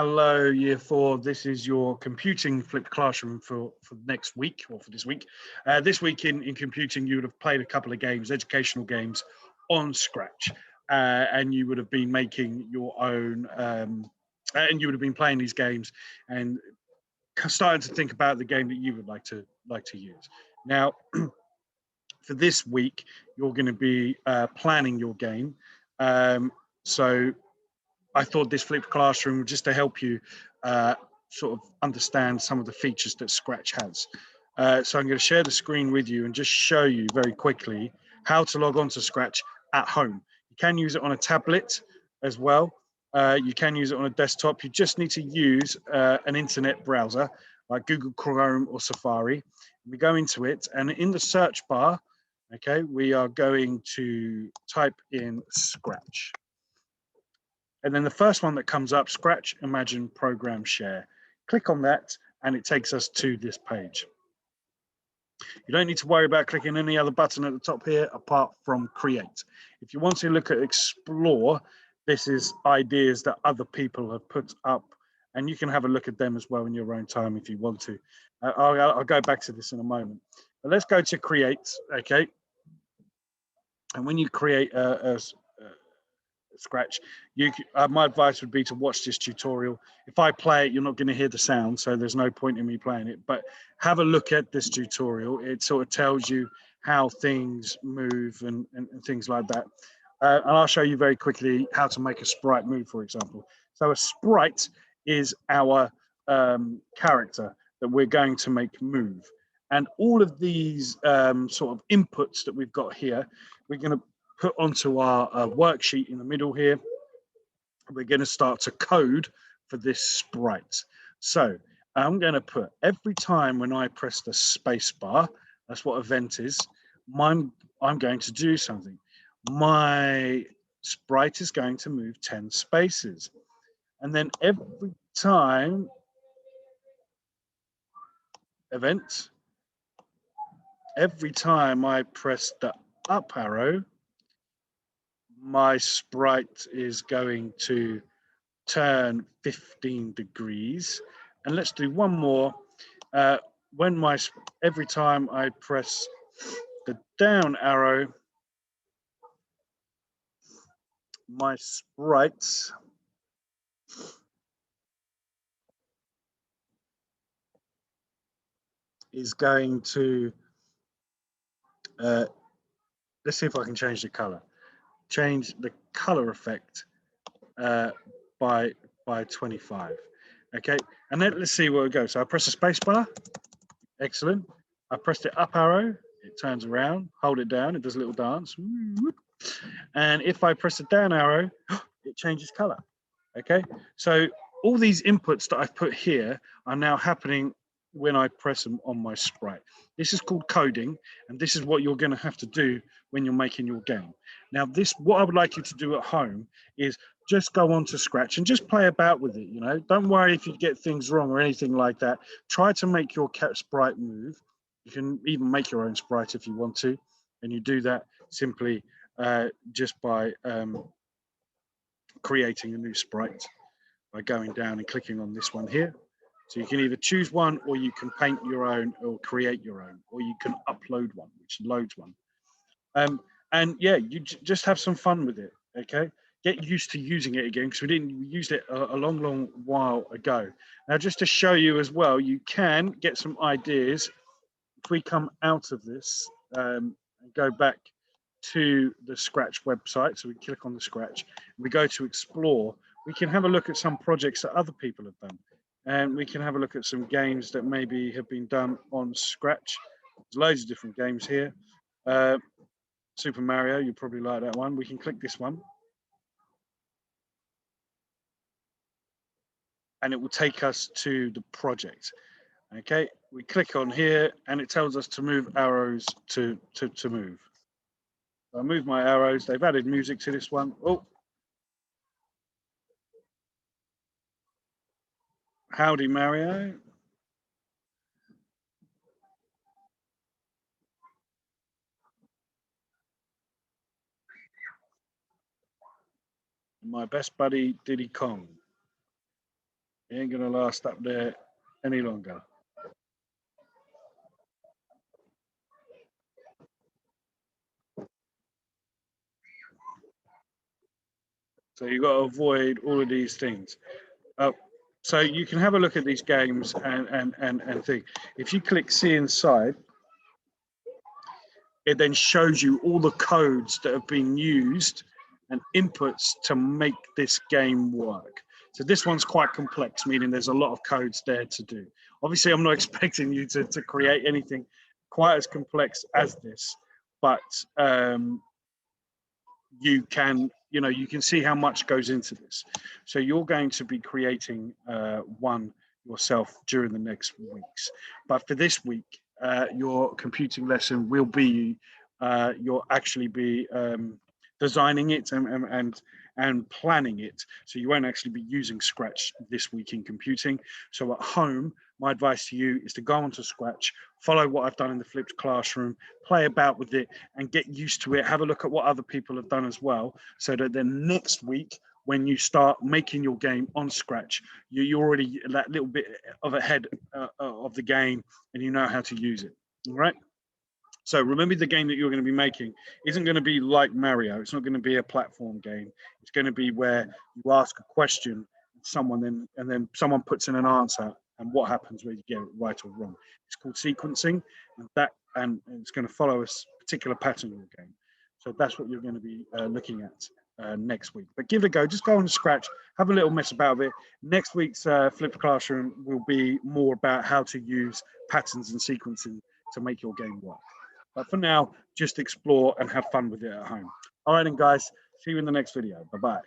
Hello, Year 4. This is your computing flipped classroom for next week, or for this week. This week in computing, you would have played a couple of games, educational games on Scratch, and you would have been making your own, and you would have been playing these games and starting to think about the game that you would like to use. Now, for this week, you're going to be planning your game. So I thought this flipped classroom just to help you sort of understand some of the features that Scratch has. So I'm going to share the screen with you and just show you very quickly how to log on to Scratch at home. You can use it on a tablet as well. You can use it on a desktop. You just need to use an internet browser like Google Chrome or Safari. We go into it, and in the search bar, okay, we are going to type in Scratch. And then the first one that comes up, Scratch Imagine Program Share. Click on that and it takes us to this page. You don't need to worry about clicking any other button at the top here apart from Create. If you want to look at Explore, this is ideas that other people have put up, and you can have a look at them as well in your own time if you want to. I'll go back to this in a moment. But let's go to Create, okay? And when you create a Scratch, my advice would be to watch this tutorial. If I play it, you're not going to hear the sound, so there's no point in me playing it, but have a look at this tutorial. It sort of tells you how things move and things like that. And I'll show you very quickly how to make a sprite move, for example. So a sprite is our character that we're going to make move. And all of these sort of inputs that we've got here, we're going to put onto our worksheet in the middle here. We're going to start to code for this sprite. So I'm going to put every time when I press the space bar, that's what event is, I'm going to do something. My sprite is going to move 10 spaces. And then every time, event, every time I press the up arrow, my sprite is going to turn 15 degrees. And let's do one more. Every time I press the down arrow, my sprite is going to, let's see if I can change the color. Change the color effect by 25. Okay, and then let's see where it goes. So I press the space bar. Excellent. I press the up arrow. It turns around. Hold it down. It does a little dance. And if I press the down arrow, it changes color. Okay, so all these inputs that I've put here are now happening when I press them on my sprite. This is called coding, and this is what you're going to have to do when you're making your game. Now, what I would like you to do at home is just go on to Scratch and just play about with it. You know, don't worry if you get things wrong or anything like that. Try to make your cat sprite move. You can even make your own sprite if you want to, and you do that simply just by creating a new sprite by going down and clicking on this one here. So you can either choose one, or you can paint your own, or create your own, or you can upload one, which loads one. And yeah, you just have some fun with it, okay? Get used to using it again, because we used it a long while ago. Now, just to show you as well, you can get some ideas. If we come out of this and go back to the Scratch website, so we click on the Scratch, we go to Explore, we can have a look at some projects that other people have done. And we can have a look at some games that maybe have been done on Scratch. There's loads of different games here. Super Mario, you probably like that one. We can click this one. And it will take us to the project. Okay, we click on here and it tells us to move arrows to move. I move my arrows. They've added music to this one. Oh. Howdy, Mario. My best buddy, Diddy Kong. It ain't gonna last up there any longer. So you've got to avoid all of these things. So you can have a look at these games and think. If you click see inside, it then shows you all the codes that have been used and inputs to make this game work. So this one's quite complex, meaning there's a lot of codes there to do. Obviously, I'm not expecting you to create anything quite as complex as this, but you can see how much goes into this. So you're going to be creating one yourself during the next weeks. But for this week, your computing lesson will be you'll actually be designing it and planning it. So you won't actually be using Scratch this week in computing. So at home, my advice to you is to go onto Scratch, follow what I've done in the flipped classroom, play about with it and get used to it. Have a look at what other people have done as well, so that then next week, when you start making your game on Scratch, you're already that little bit of ahead of the game and you know how to use it. All right. So remember, the game that you're going to be making isn't going to be like Mario. It's not going to be a platform game. It's going to be where you ask a question, and then someone puts in an answer, and what happens where you get it right or wrong. It's called sequencing, and it's going to follow a particular pattern in the game. So that's what you're going to be looking at next week. But give it a go. Just go on Scratch, have a little mess about it. Next week's Flipped Classroom will be more about how to use patterns and sequencing to make your game work. But for now, just explore and have fun with it at home. All right, then, guys, see you in the next video. Bye-bye.